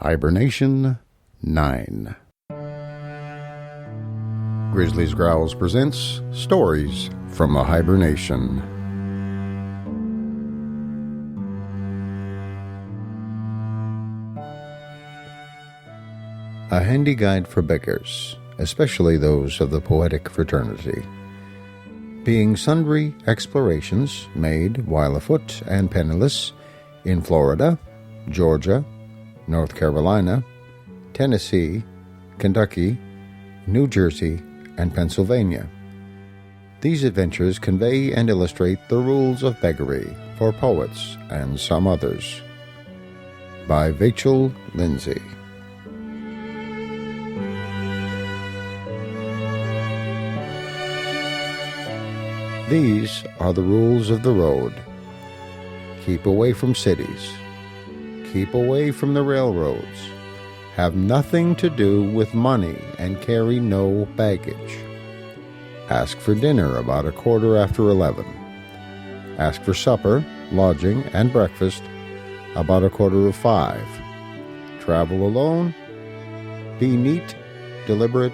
Hiber-Nation 9. Grizzly's Growls presents Stories from the Hiber-Nation. A handy guide for beggars, especially those of the poetic fraternity. Being sundry explorations made while afoot and penniless in Florida, Georgia, North Carolina, Tennessee, Kentucky, New Jersey, and Pennsylvania. These adventures convey and illustrate the rules of beggary for poets and some others. By Vachel Lindsay. These are the rules of the road. Keep away from cities. Keep away from the railroads. Have nothing to do with money and carry no baggage. Ask for dinner about 11:15. Ask for supper, lodging, and breakfast about 5:15. Travel alone. Be neat, deliberate,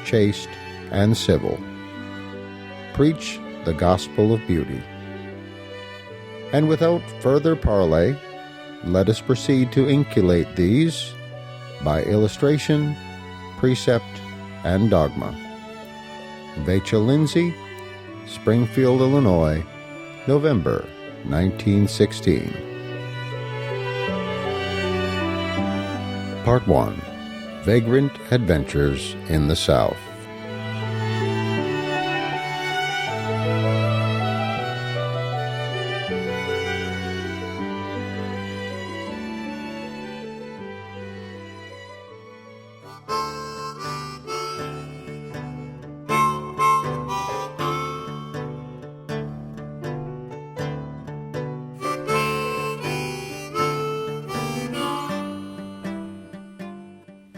chaste, and civil. Preach the gospel of beauty. And without further parley, let us proceed to inculcate these by illustration, precept, and dogma. Vachel Lindsay, Springfield, Illinois, November 1916. Part 1. Vagrant Adventures in the South.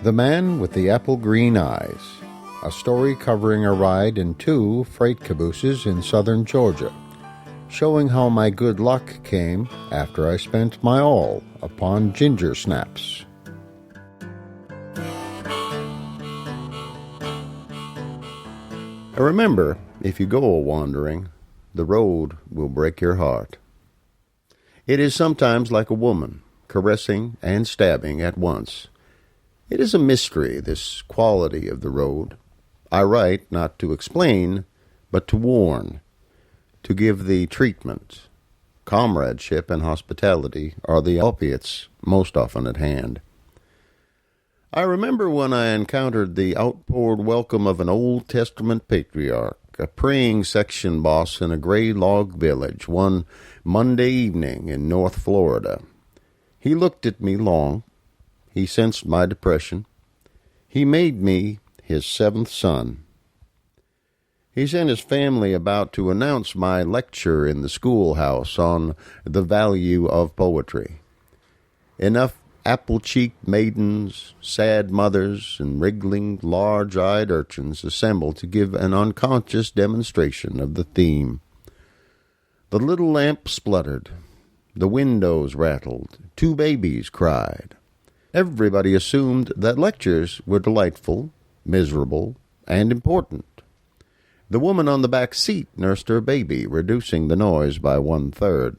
The Man with the Apple-Green Eyes, a story covering a ride in 2 freight cabooses in southern Georgia, showing how my good luck came after I spent my all upon ginger snaps. Remember, if you go a-wandering, the road will break your heart. It is sometimes like a woman, caressing and stabbing at once. It is a mystery, this quality of the road. I write not to explain, but to warn, to give the treatment. Comradeship and hospitality are the opiates most often at hand. I remember when I encountered the outpoured welcome of an Old Testament patriarch, a praying section boss in a gray log village, one Monday evening in North Florida. He looked at me long. He sensed my depression. He made me his 7th son. He sent his family about to announce my lecture in the schoolhouse on the value of poetry. Enough apple-cheeked maidens, sad mothers, and wriggling, large-eyed urchins assembled to give an unconscious demonstration of the theme. The little lamp spluttered. The windows rattled. 2 babies cried. Everybody assumed that lectures were delightful, miserable, and important. The woman on the back seat nursed her baby, reducing the noise by 1/3.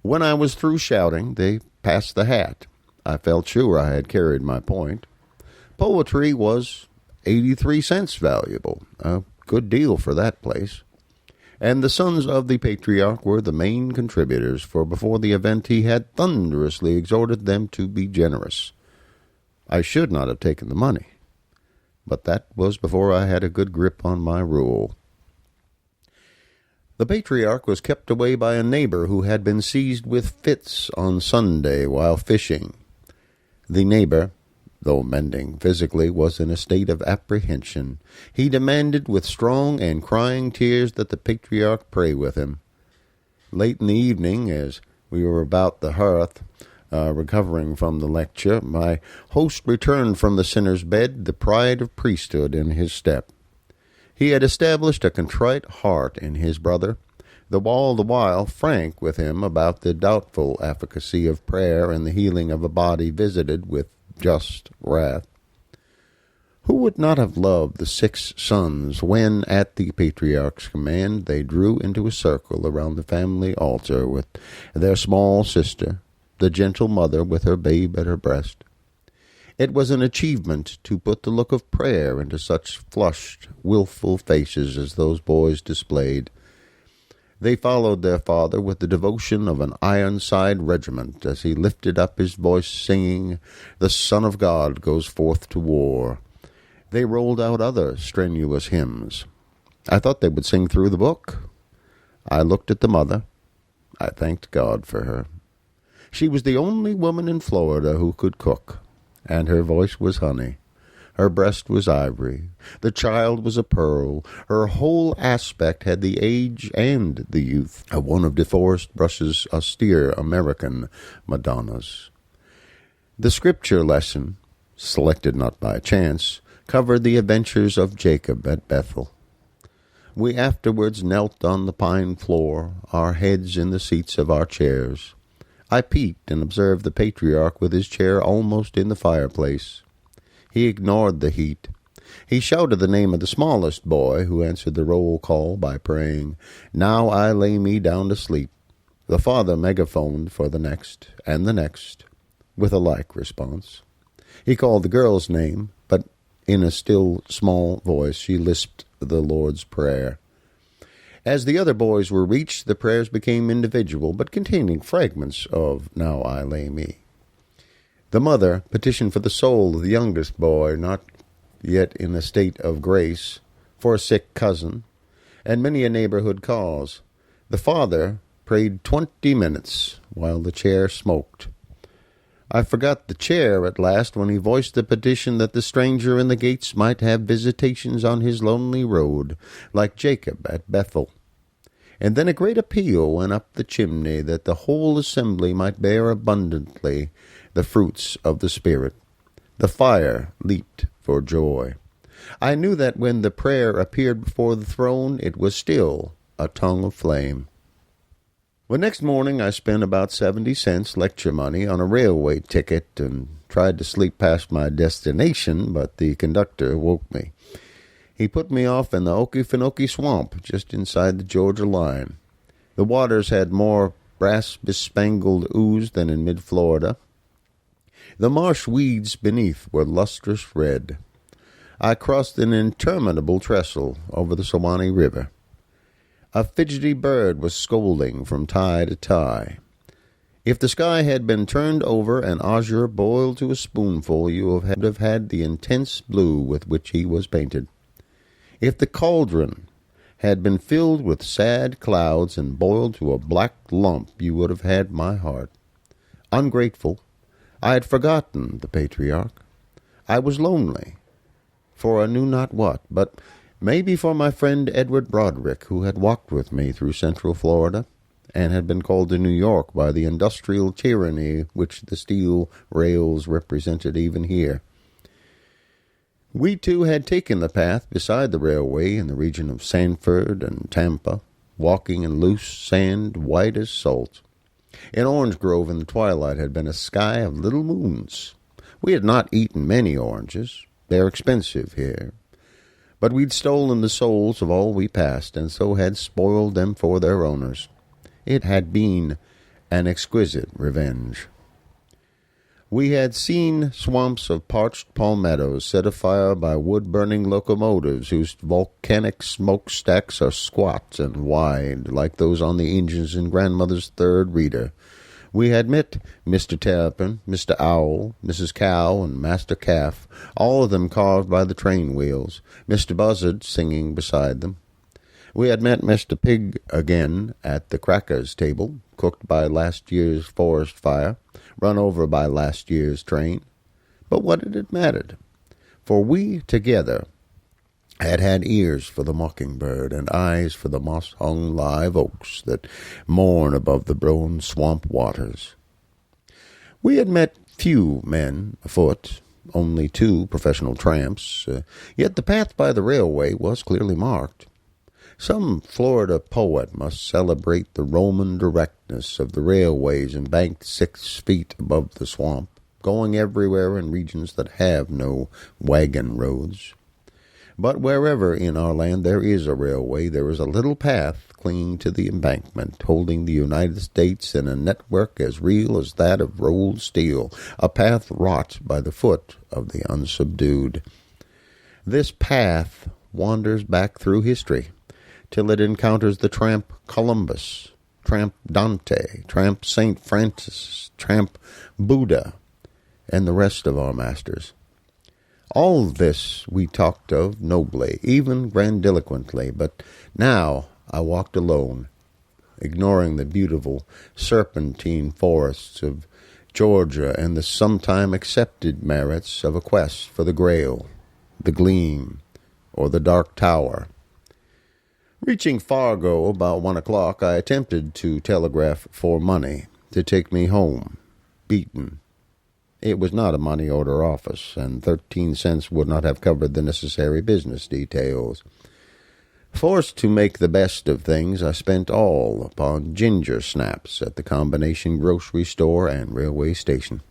When I was through shouting, they passed the hat. I felt sure I had carried my point. Poetry was 83 cents valuable, a good deal for that place. And the sons of the patriarch were the main contributors, for before the event he had thunderously exhorted them to be generous. I should not have taken the money, but that was before I had a good grip on my rule. The patriarch was kept away by a neighbor who had been seized with fits on Sunday while fishing. The neighbor, though mending physically, was in a state of apprehension. He demanded with strong and crying tears that the patriarch pray with him. Late in the evening, as we were about the hearth, recovering from the lecture, my host returned from the sinner's bed, the pride of priesthood in his step. He had established a contrite heart in his brother, all the while frank with him about the doubtful efficacy of prayer and the healing of a body visited with just wrath. Who would not have loved the 6 sons when, at the patriarch's command, they drew into a circle around the family altar with their small sister, the gentle mother with her babe at her breast? It was an achievement to put the look of prayer into such flushed, wilful faces as those boys displayed. They followed their father with the devotion of an Ironside regiment as he lifted up his voice singing, "The Son of God goes forth to war." They rolled out other strenuous hymns. I thought they would sing through the book. I looked at the mother. I thanked God for her. She was the only woman in Florida who could cook, and her voice was honey. Her breast was ivory. The child was a pearl. Her whole aspect had the age and the youth of one of DeForest Brush's austere American Madonnas. The scripture lesson, selected not by chance, covered the adventures of Jacob at Bethel. We afterwards knelt on the pine floor, our heads in the seats of our chairs. I peeped and observed the patriarch with his chair almost in the fireplace. He ignored the heat. He shouted the name of the smallest boy, who answered the roll call by praying, "Now I lay me down to sleep." The father megaphoned for the next, and the next, with a like response. He called the girl's name, but in a still, small voice she lisped the Lord's Prayer. As the other boys were reached, the prayers became individual, but containing fragments of "Now I lay me." The mother petitioned for the soul of the youngest boy, not yet in a state of grace, for a sick cousin, and many a neighborhood cause. The father prayed 20 minutes, while the chair smoked. I forgot the chair at last when he voiced the petition that the stranger in the gates might have visitations on his lonely road, like Jacob at Bethel. And then a great appeal went up the chimney that the whole assembly might bear abundantly the fruits of the Spirit. The fire leaped for joy. I knew that when the prayer appeared before the throne, it was still a tongue of flame. Well, next morning I spent about 70 cents lecture money on a railway ticket and tried to sleep past my destination, but the conductor woke me. He put me off in the Okefenokee Swamp, just inside the Georgia line. The waters had more brass-bespangled ooze than in mid-Florida. The marsh weeds beneath were lustrous red. I crossed an interminable trestle over the Suwannee River. A fidgety bird was scolding from tie to tie. If the sky had been turned over and azure boiled to a spoonful, you would have had the intense blue with which he was painted. If the cauldron had been filled with sad clouds and boiled to a black lump, you would have had my heart. Ungrateful, I had forgotten the patriarch. I was lonely, for I knew not what, but maybe for my friend Edward Broderick, who had walked with me through Central Florida, and had been called to New York by the industrial tyranny which the steel rails represented even here. We two had taken the path beside the railway in the region of Sanford and Tampa, walking in loose sand white as salt. In Orange Grove in the twilight had been a sky of little moons. We had not eaten many oranges. They are expensive here. But we'd stolen the souls of all we passed, and so had spoiled them for their owners. It had been an exquisite revenge. We had seen swamps of parched palmettos set afire by wood-burning locomotives whose volcanic smokestacks are squat and wide, like those on the engines in Grandmother's third reader. We had met Mr. Terrapin, Mr. Owl, Mrs. Cow, and Master Calf, all of them carved by the train wheels, Mr. Buzzard singing beside them. We had met Mr. Pig again at the crackers table, cooked by last year's forest fire, run over by last year's train. But what had it mattered? For we together had ears for the mockingbird and eyes for the moss-hung live oaks that mourn above the brown swamp waters. We had met few men afoot, only 2 professional tramps, yet the path by the railway was clearly marked. Some Florida poet must celebrate the Roman directness of the railways embanked 6 feet above the swamp, going everywhere in regions that have no wagon roads. But wherever in our land there is a railway, there is a little path clinging to the embankment, holding the United States in a network as real as that of rolled steel, a path wrought by the foot of the unsubdued. This path wanders back through history, till it encounters the tramp Columbus, tramp Dante, tramp St. Francis, tramp Buddha, and the rest of our masters. All this we talked of nobly, even grandiloquently, but now I walked alone, ignoring the beautiful serpentine forests of Georgia and the sometime accepted merits of a quest for the Grail, the Gleam, or the Dark Tower. Reaching Fargo about 1 o'clock, I attempted to telegraph for money to take me home, beaten. It was not a money order office, and 13 cents would not have covered the necessary business details. Forced to make the best of things, I spent all upon ginger snaps at the combination grocery store and railway station.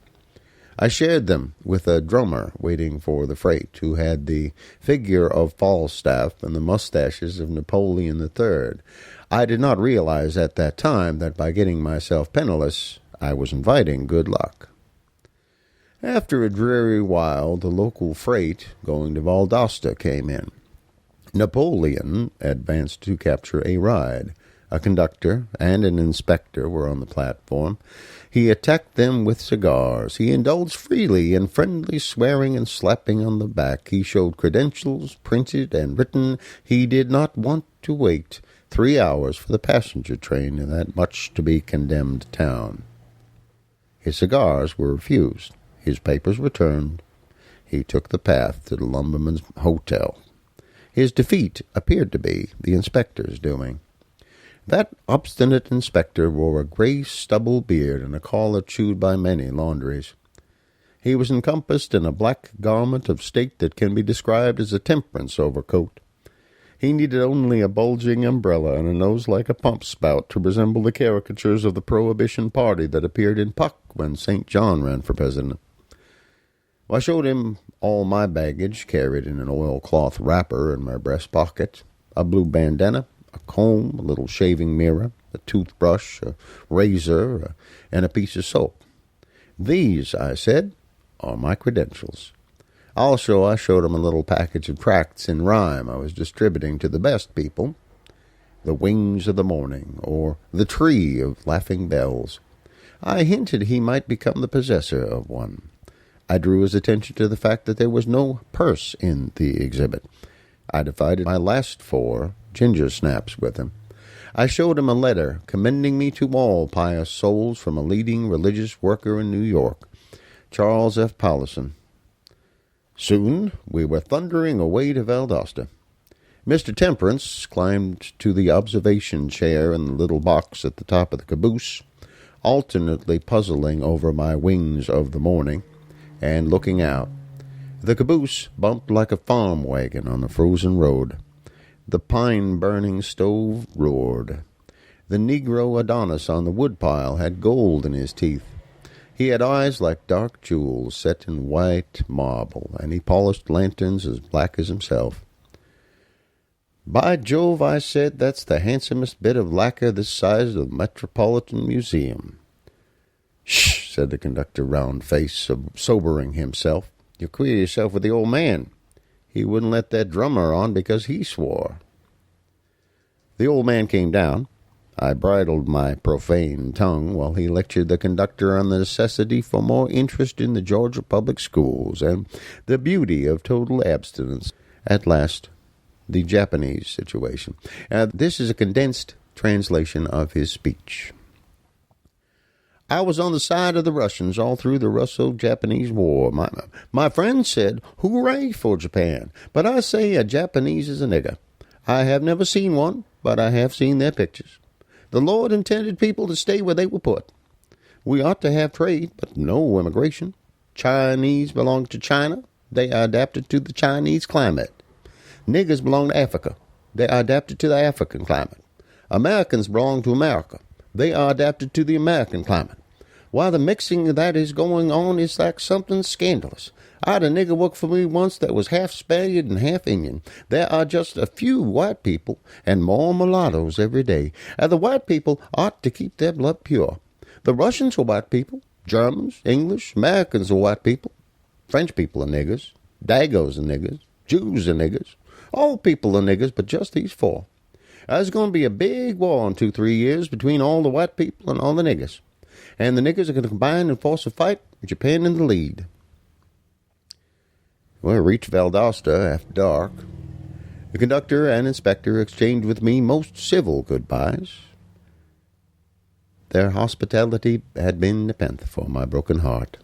I shared them with a drummer waiting for the freight, who had the figure of Falstaff and the mustaches of Napoleon III. I did not realize at that time that by getting myself penniless, I was inviting good luck. After a dreary while, the local freight going to Valdosta came in. Napoleon advanced to capture a ride. A conductor and an inspector were on the platform. He attacked them with cigars. He indulged freely in friendly swearing and slapping on the back. He showed credentials, printed and written. He did not want to wait 3 hours for the passenger train in that much-to-be-condemned town. His cigars were refused. His papers returned. He took the path to the lumberman's hotel. His defeat appeared to be the inspector's doing. That obstinate inspector wore a gray stubble beard and a collar chewed by many laundries. He was encompassed in a black garment of state that can be described as a temperance overcoat. He needed only a bulging umbrella and a nose like a pump spout to resemble the caricatures of the Prohibition Party that appeared in Puck when St. John ran for president. I showed him all my baggage, carried in an oilcloth wrapper in my breast pocket, a blue bandana, a comb, a little shaving mirror, a toothbrush, a razor, and a piece of soap. These, I said, are my credentials. Also, I showed him a little package of tracts in rhyme I was distributing to the best people. The Wings of the Morning, or The Tree of Laughing Bells. I hinted he might become the possessor of one. I drew his attention to the fact that there was no purse in the exhibit. I divided my last 4 ginger snaps with him. I showed him a letter commending me to all pious souls from a leading religious worker in New York, Charles F. Paulison. Soon we were thundering away to Valdosta. Mr. Temperance climbed to the observation chair in the little box at the top of the caboose, alternately puzzling over my Wings of the Morning and looking out. The caboose bumped like a farm wagon on the frozen road. The pine-burning stove roared. The Negro Adonis on the woodpile had gold in his teeth. He had eyes like dark jewels set in white marble, and he polished lanterns as black as himself. "By Jove," I said, "that's the handsomest bit of lacquer this size of the Metropolitan Museum." "Shh," said the conductor, round face, sobering himself. "You queer yourself with the old man. He wouldn't let that drummer on because he swore." The old man came down. I bridled my profane tongue while he lectured the conductor on the necessity for more interest in the Georgia public schools and the beauty of total abstinence. At last, the Japanese situation. This is a condensed translation of his speech. "I was on the side of the Russians all through the Russo-Japanese War. My friends said, 'Hooray for Japan,' but I say a Japanese is a nigger. I have never seen one, but I have seen their pictures. The Lord intended people to stay where they were put. We ought to have trade, but no immigration. Chinese belong to China. They are adapted to the Chinese climate. Niggers belong to Africa. They are adapted to the African climate. Americans belong to America. They are adapted to the American climate. Why, the mixing that is going on is like something scandalous. I had a nigger work for me once that was half Spaniard and half Indian. There are just a few white people and more mulattoes every day. And the white people ought to keep their blood pure. The Russians are white people. Germans, English, Americans are white people. French people are niggers. Dagos are niggers. Jews are niggers. All people are niggers, but just these four. There's going to be a big war in 2-3 years between all the white people and all the niggers. And the niggers are going to combine and force a fight with Japan in the lead. Well, I reached Valdosta after dark. The conductor and inspector exchanged with me most civil goodbyes. Their hospitality had been nepenthe for my broken heart.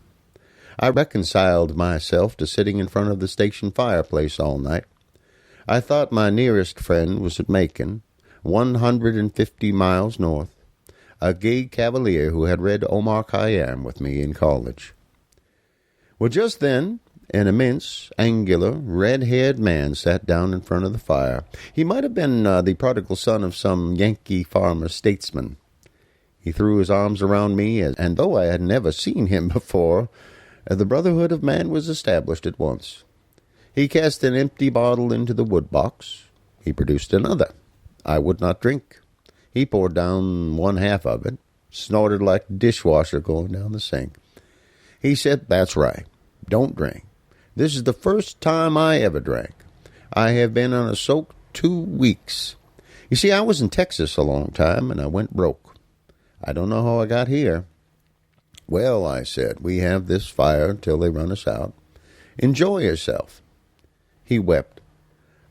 I reconciled myself to sitting in front of the station fireplace all night. I thought my nearest friend was at Macon, 150 miles north, a gay cavalier who had read Omar Khayyam with me in college. Well, just then, an immense, angular, red-haired man sat down in front of the fire. He might have been the prodigal son of some Yankee farmer statesman. He threw his arms around me, and though I had never seen him before, the brotherhood of man was established at once. He cast an empty bottle into the wood box. He produced another. I would not drink. He poured down one half of it, snorted like dishwasher going down the sink. He said, "That's right. Don't drink. This is the first time I ever drank. I have been on a soak 2 weeks. You see, I was in Texas a long time, and I went broke. I don't know how I got here." "Well," I said, "we have this fire until they run us out. Enjoy yourself." He wept.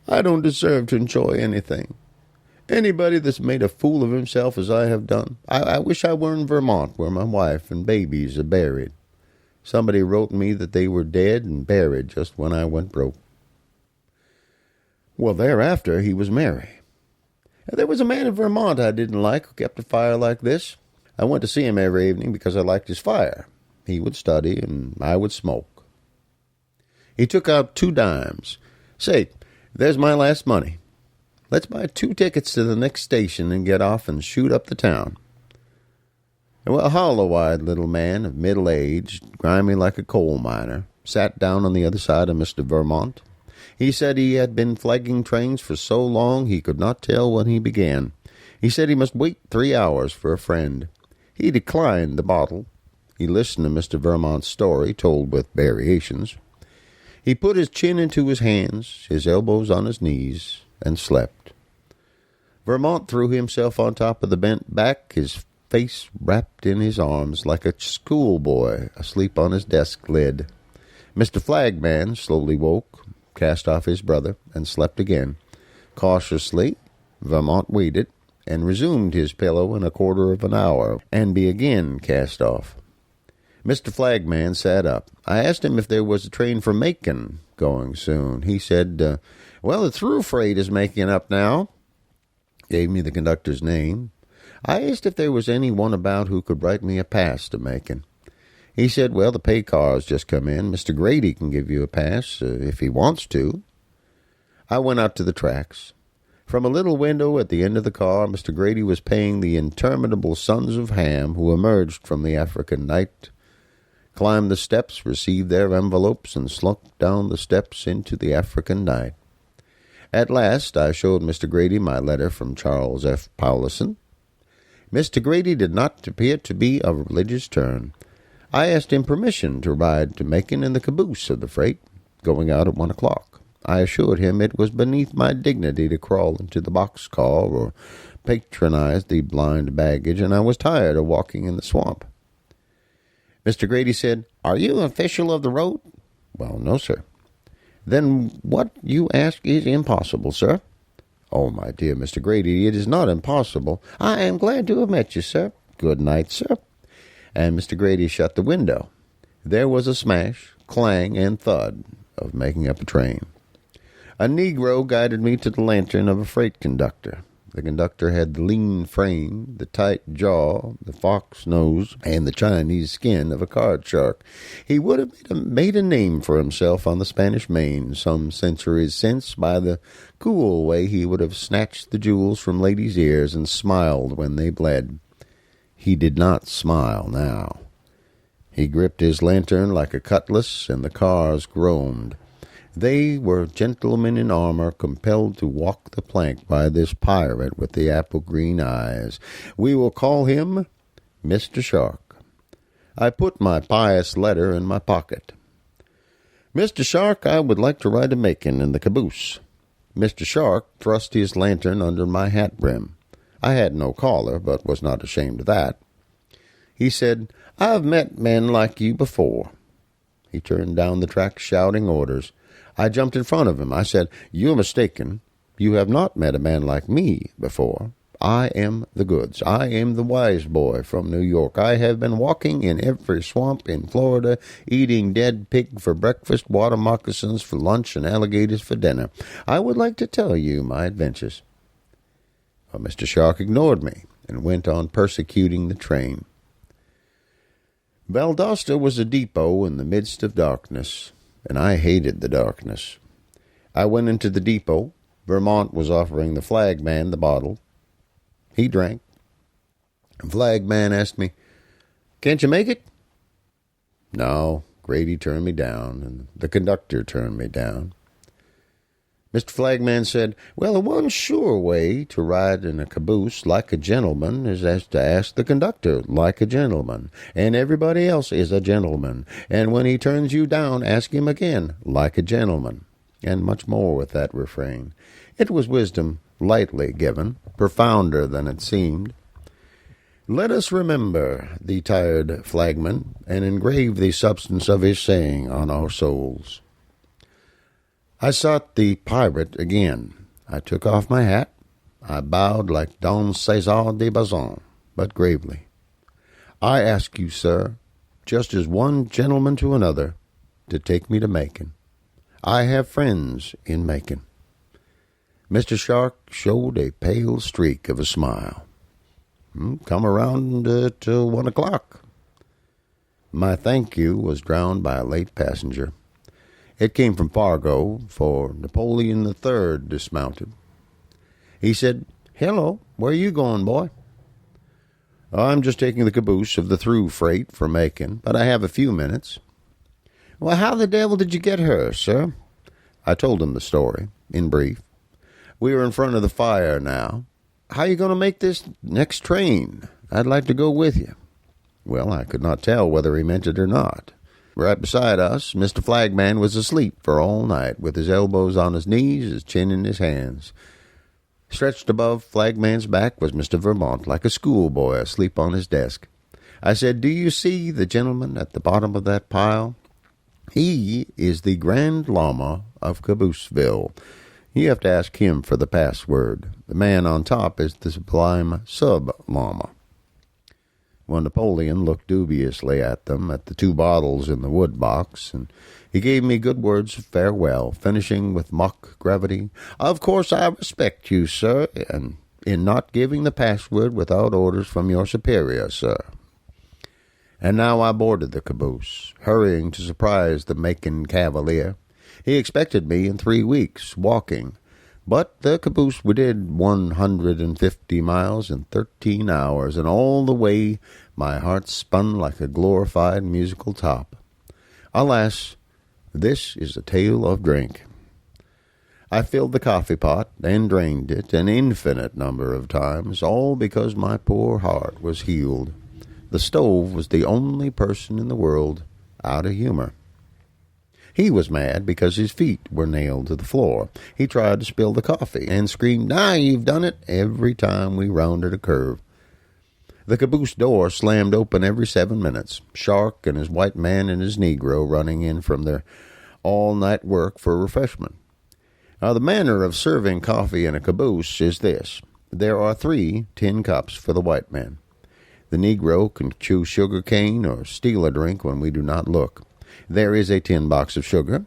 "I don't deserve to enjoy anything. Anybody that's made a fool of himself as I have done. I wish I were in Vermont, where my wife and babies are buried. Somebody wrote me that they were dead and buried just when I went broke." Well, thereafter he was merry. There was a man in Vermont I didn't like who kept a fire like this. I went to see him every evening because I liked his fire. He would study, and I would smoke. He took out 2 dimes. "Say, there's my last money. Let's buy 2 tickets to the next station and get off and shoot up the town." Well, a hollow-eyed little man of middle age, grimy like a coal miner, sat down on the other side of Mr. Vermont. He said he had been flagging trains for so long he could not tell when he began. He said he must wait 3 hours for a friend. He declined the bottle. He listened to Mr. Vermont's story, told with variations. He put his chin into his hands, his elbows on his knees, and slept. Vermont threw himself on top of the bent back, his face wrapped in his arms like a schoolboy asleep on his desk lid. Mr. Flagman slowly woke, cast off his brother, and slept again. Cautiously, Vermont waited, and resumed his pillow in a quarter of an hour, and be again cast off. Mr. Flagman sat up. I asked him if there was a train for Macon going soon. He said, "Well, the through freight is making up now." Gave me the conductor's name. I asked if there was any one about who could write me a pass to Macon. He said, "Well, the pay car's just come in. Mr. Grady can give you a pass if he wants to." I went out to the tracks. From a little window at the end of the car, Mr. Grady was paying the interminable sons of Ham who emerged from the African night, climbed the steps, received their envelopes, and slunk down the steps into the African night. At last I showed Mr. Grady my letter from Charles F. Paulison. Mr. Grady did not appear to be of religious turn. I asked him permission to ride to Macon in the caboose of the freight, going out at 1 o'clock. I assured him it was beneath my dignity to crawl into the boxcar or patronize the blind baggage, and I was tired of walking in the swamp. Mr. Grady said, "Are you an official of the road?" "Well, no, sir." "Then what you ask is impossible, sir." "Oh, my dear Mr. Grady, it is not impossible." "I am glad to have met you, sir." "Good night, sir." And Mr. Grady shut the window. There was a smash, clang, and thud of making up a train. A Negro guided me to the lantern of a freight conductor. The conductor had the lean frame, the tight jaw, the fox nose, and the Chinese skin of a card shark. He would have made a name for himself on the Spanish Main some centuries since by the cool way he would have snatched the jewels from ladies' ears and smiled when they bled. He did not smile now. He gripped his lantern like a cutlass, and the cars groaned. They were gentlemen in armor compelled to walk the plank by this pirate with the apple-green eyes. We will call him Mr. Shark. I put my pious letter in my pocket. Mr. Shark, I would like to ride a Macon in the caboose. Mr. Shark thrust his lantern under my hat brim. I had no collar, but was not ashamed of that. He said, I've met men like you before. He turned down the track shouting orders. I jumped in front of him. I said, You're mistaken. You have not met a man like me before. I am the goods. I am the wise boy from New York. I have been walking in every swamp in Florida, eating dead pig for breakfast, water moccasins for lunch, and alligators for dinner. I would like to tell you my adventures. Well, Mr. Shark ignored me and went on persecuting the train. Valdosta was a depot in the midst of darkness, and I hated the darkness. I went into the depot. Vermont was offering the flagman the bottle. He drank. The flagman asked me, Can't you make it? No. Grady turned me down, and the conductor turned me down. Mr. Flagman said, Well, the one sure way to ride in a caboose like a gentleman is to ask the conductor like a gentleman, and everybody else is a gentleman, and when he turns you down, ask him again like a gentleman, and much more with that refrain. It was wisdom lightly given, profounder than it seemed. Let us remember the tired flagman, and engrave the substance of his saying on our souls. I sought the pirate again. I took off my hat. I bowed like Don Cesar de Bazan, but gravely. I ask you, sir, just as one gentleman to another, to take me to Macon. I have friends in Macon. Mr. Shark showed a pale streak of a smile. Come around till 1 o'clock. My thank you was drowned by a late passenger. It came from Fargo, for Napoleon III dismounted. He said, Hello, where are you going, boy? I'm just taking the caboose of the through freight for Macon, but I have a few minutes. Well, how the devil did you get her, sir? I told him the story, in brief. We were in front of the fire now. How are you going to make this next train? I'd like to go with you. Well, I could not tell whether he meant it or not. Right beside us, Mr. Flagman was asleep for all night, with his elbows on his knees, his chin in his hands. Stretched above Flagman's back was Mr. Vermont, like a schoolboy asleep on his desk. I said, Do you see the gentleman at the bottom of that pile? He is the Grand Lama of Cabooseville. You have to ask him for the password. The man on top is the sublime Sub-Lama. Well, Napoleon looked dubiously at them, at the 2 bottles in the wood box, and he gave me good words of farewell, finishing with mock gravity, Of course I respect you, sir, and in not giving the password without orders from your superior, sir. And now I boarded the caboose, hurrying to surprise the Macon cavalier. He expected me in 3 weeks, walking. But the caboose we did 150 miles in 13 hours, and all the way my heart spun like a glorified musical top. Alas, this is a tale of drink. I filled the coffee pot and drained it an infinite number of times, all because my poor heart was healed. The stove was the only person in the world out of humor. He was mad because his feet were nailed to the floor. He tried to spill the coffee and screamed, You've done it, every time we rounded a curve. The caboose door slammed open every 7 minutes, Shark and his white man and his Negro running in from their all-night work for refreshment. Now, the manner of serving coffee in a caboose is this. There are 3 tin cups for the white man. The Negro can chew sugar cane or steal a drink when we do not look. There is a tin box of sugar.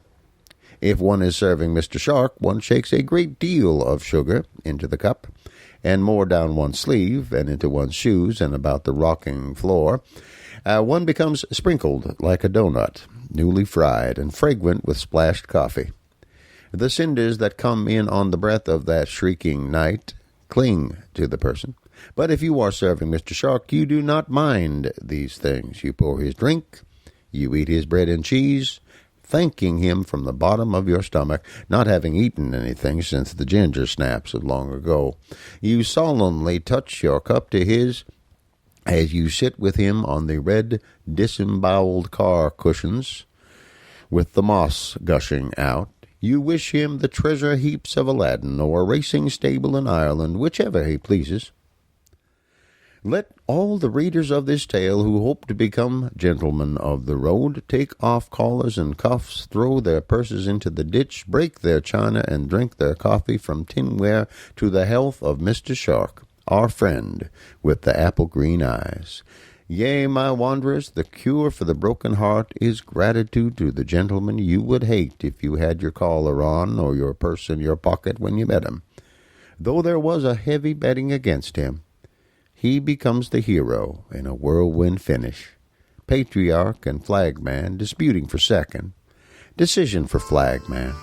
If one is serving Mr. Shark, one shakes a great deal of sugar into the cup, and more down one's sleeve and into one's shoes and about the rocking floor, one becomes sprinkled like a donut, newly fried and fragrant with splashed coffee. The cinders that come in on the breath of that shrieking night cling to the person. But if you are serving Mr. Shark, you do not mind these things. You pour his drink, you eat his bread and cheese, thanking him from the bottom of your stomach, not having eaten anything since the ginger snaps of long ago. You solemnly touch your cup to his as you sit with him on the red, disemboweled car cushions, with the moss gushing out. You wish him the treasure heaps of Aladdin or a racing stable in Ireland, whichever he pleases. Let all the readers of this tale who hope to become gentlemen of the road take off collars and cuffs, throw their purses into the ditch, break their china, and drink their coffee from tinware to the health of Mr. Shark, our friend with the apple-green eyes. Yea, my wanderers, the cure for the broken heart is gratitude to the gentleman you would hate if you had your collar on or your purse in your pocket when you met him. Though there was a heavy betting against him, he becomes the hero in a whirlwind finish. Patriarch and flagman disputing for second. Decision for flagman.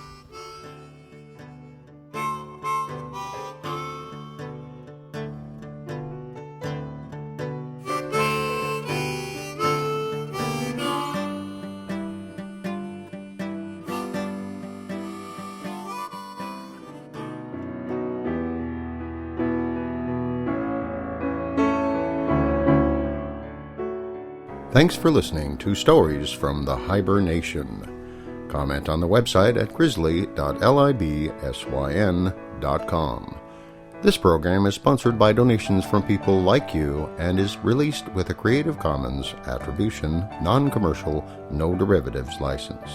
Thanks for listening to Stories from the Hiber-Nation. Comment on the website at grizzly.libsyn.com. This program is sponsored by donations from people like you and is released with a Creative Commons Attribution, Non-Commercial, No Derivatives license.